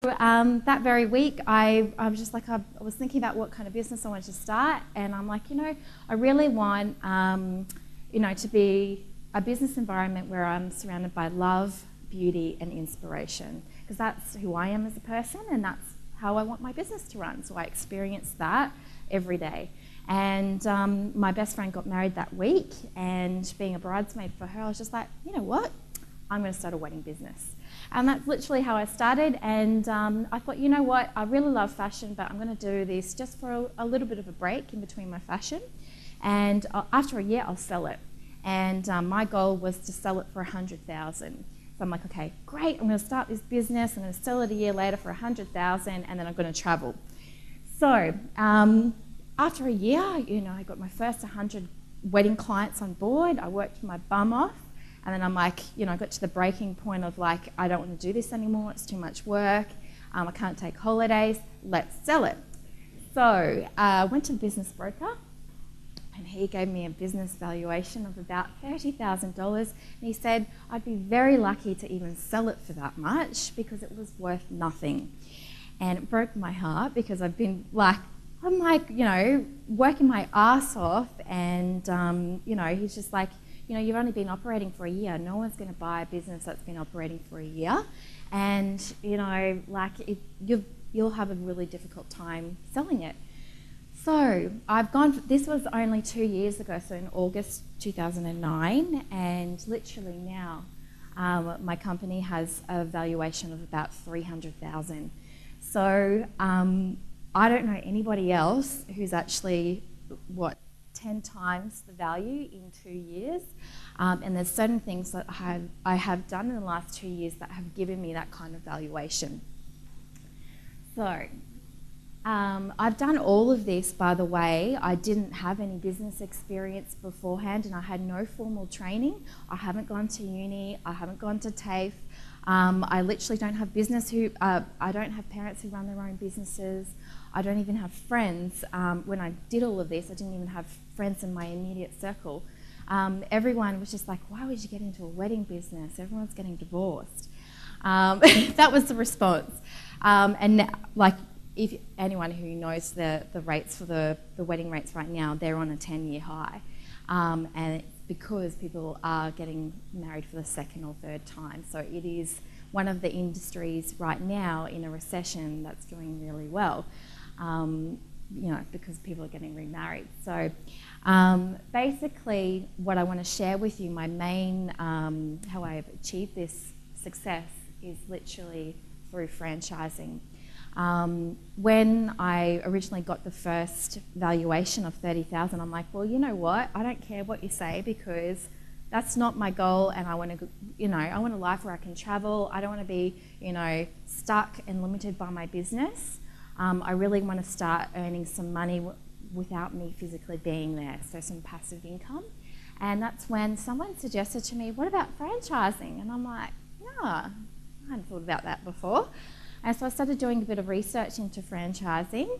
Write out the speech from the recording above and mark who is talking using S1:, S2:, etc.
S1: That very week, I was just like, I was thinking about what kind of business I wanted to start, and I'm like, I really want, to be a business environment where I'm surrounded by love, beauty, and inspiration, because that's who I am as a person, and that's how I want my business to run. So I experience that every day. And my best friend got married that week, and being a bridesmaid for her, I was just like, you know what? I'm going to start a wedding business. And that's literally how I started, and I thought, you know what, I really love fashion, but I'm going to do this just for a little bit of a break in between my fashion, and after a year I'll sell it. And my goal was to sell it for $100,000. So I'm like, okay, great, I'm going to start this business, I'm going to sell it a year later for $100,000, and then I'm going to travel. So after a year, I got my first 100 wedding clients on board. I worked my bum off. And then I'm like, I got to the breaking point of like, I don't want to do this anymore, it's too much work, I can't take holidays, let's sell it. So I went to the business broker, and he gave me a business valuation of about $30,000, and he said I'd be very lucky to even sell it for that much because it was worth nothing. And it broke my heart because I'm working my ass off, and he's just like, you've only been operating for a year. No one's going to buy a business that's been operating for a year. And, you'll have a really difficult time selling it. So this was only 2 years ago, so in August 2009, and literally now my company has a valuation of about $300,000. So I don't know anybody else who's actually, 10 times the value in 2 years, and there's certain things that I have done in the last 2 years that have given me that kind of valuation. So I've done all of this, by the way. I didn't have any business experience beforehand, and I had no formal training. I haven't gone to uni, I haven't gone to TAFE. I literally don't have I don't have parents who run their own businesses. I don't even have friends. When I did all of this, I didn't even have friends in my immediate circle. Everyone was just like, why would you get into a wedding business? Everyone's getting divorced. That was the response. And if anyone who knows the rates for the wedding rates right now, they're on a 10-year high. And it's because people are getting married for the second or third time. So it is one of the industries right now in a recession that's doing really well. Because people are getting remarried. So basically what I want to share with you, my main, how I have achieved this success is literally through franchising. When I originally got the first valuation of $30,000, I'm like, well, you know what? I don't care what you say because that's not my goal, and I want I want a life where I can travel. I don't want to be, stuck and limited by my business. I really want to start earning some money without me physically being there, so some passive income. And that's when someone suggested to me, what about franchising? And I'm like, no, I hadn't thought about that before. And so I started doing a bit of research into franchising.